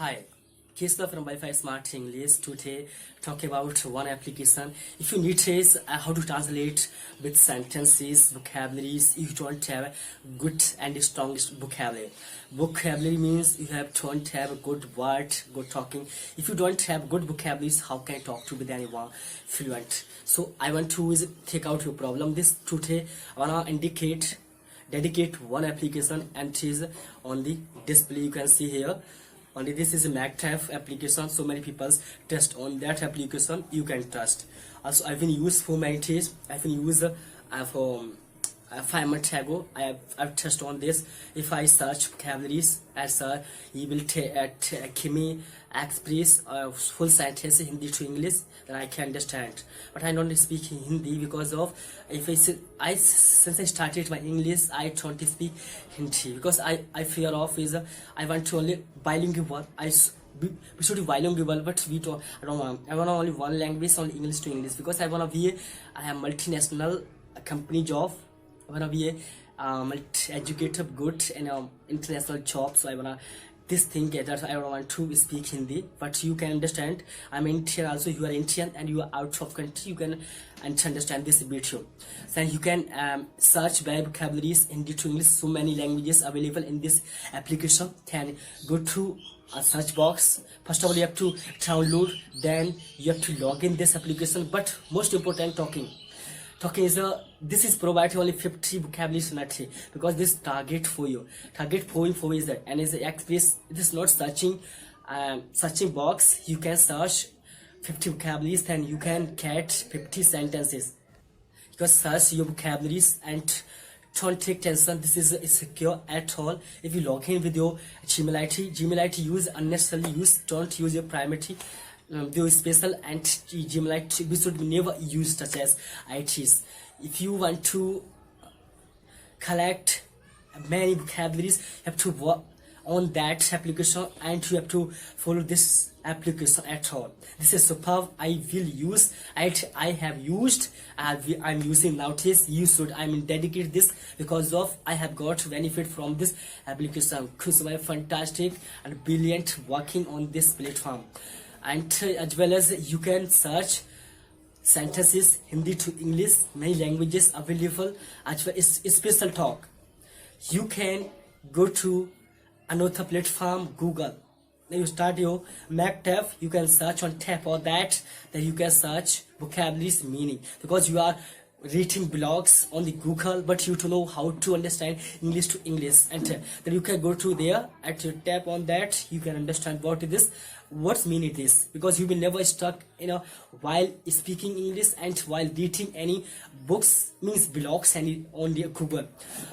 Hi, Keshav from Wifi Smart English. Today, talk about one application. If you need is how to translate with sentences, vocabularies. You don't have good and strong vocabulary. Vocabulary means you don't have a good word, good talking. If you don't have good vocabularies, how can I talk to with anyone fluent? So I want to take out your problem. This today I wanna dedicate one application, and it is on the display. You can see here. Only this is a Magtap application. So many people test on that application. You can trust. Also, I've been used for many days. I've been used for 5 months ago. I've tested on this. If I search vocabularies, as he will give me express full sentence Hindi to English, then I can understand. But I don't speak Hindi because of since I started my English, I don't speak Hindi because I fear of I want to only bilingual. We should be bilingual, but I don't want. I want only one language, only English to English, because I want to be a multinational company job. I want to be a multi-educated, good and international job. So I want to this thing that I don't want to speak Hindi, but you can understand. I'm Indian also. You are Indian and you are out of country. You can understand this video. So you can search by vocabularies Hindi to English. So many languages available in this application. Then go to a search box. First of all, you have to download. Then you have to log in this application. But most important, talking is this is provided only 50 vocabularies not because this target for you is that, and is express. It is not searching box. You can search 50 vocabularies, then you can get 50 sentences. Because search your vocabularies and don't take tension. This is secure at all. If you log in with your Gmail ID, use unnecessarily don't use your primary the special and Gmail we should never use such as ITs. If you want to collect many vocabularies, you have to work on that application and you have to follow this application at all. This is superb. I will use it. I have used. I'm using nowadays. You should. I'm dedicate this because of I have got benefit from this application. Because my fantastic and brilliant working on this platform. And as well as you can search sentences Hindi to English, many languages available, as well as special talk. You can go to another platform, Google. Then you start your Magtap. You can search on tap or that. Then you can search vocabularies meaning, because you are reading blogs on the Google, but you don't know how to understand English to English, and then you can go to there and you tap on that. You can understand what it is, what's meaning this, because you will never stuck while speaking English and while reading any books means blogs and on the Google.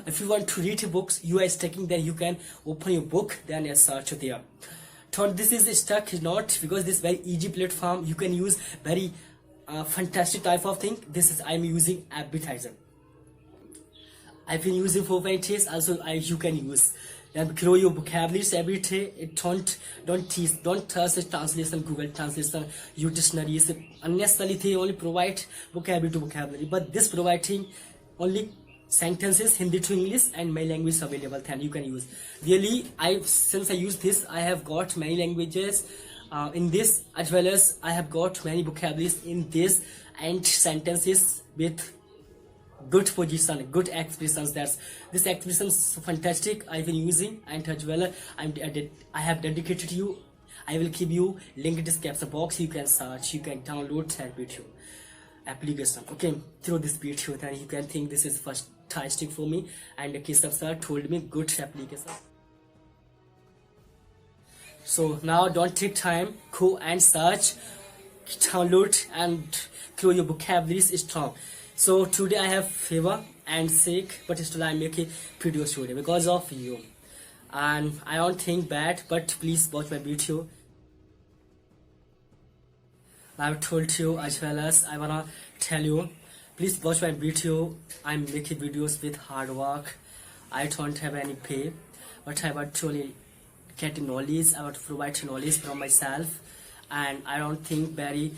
If you want to read books, you are stuck, then you can open your book, then you search there. So this is stuck not because this very easy platform. You can use very fantastic type of thing. This is I'm using advertiser. I've been using for 5 days. Also, you can use. Then grow your vocabularies every day. Don't trust translation, Google translation, udictionary is unnecessarily. They only provide vocabulary to vocabulary, but this providing only sentences Hindi to English and my language available. Then you can use. Really, since I use this, I have got many languages in this, as well as I have got many vocabularies in this and sentences with good position, good expressions. This expression is fantastic. I've been using, and as well I have dedicated you. I will give you link in description box. You can search, you can download that video application. Okay, through this video, then you can think this is fantastic for me, and Keshav Sagar told me good application. So now don't take time, go and search, download and grow your vocabularies strong. So today I have fever and sick, but still I'm making videos today because of you. And I don't think bad, but please watch my video. I've told you, as well as I wanna tell you, please watch my video. I'm making videos with hard work. I don't have any pay, but I want to only get knowledge. I want to provide knowledge from myself, and I don't think very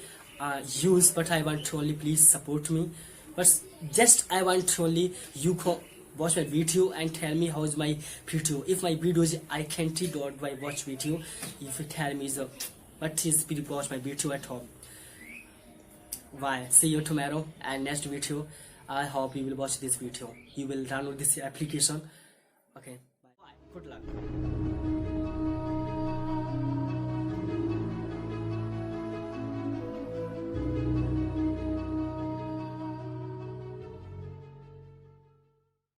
use, but I want to only please support me. But just I want to only you watch my video and tell me how is my video. If my video is I can't dot by watch video, if you tell me the what is people watch my video at home. Bye. See you tomorrow and next video. I hope you will watch this video. You will download this application. Okay. Bye. Good luck.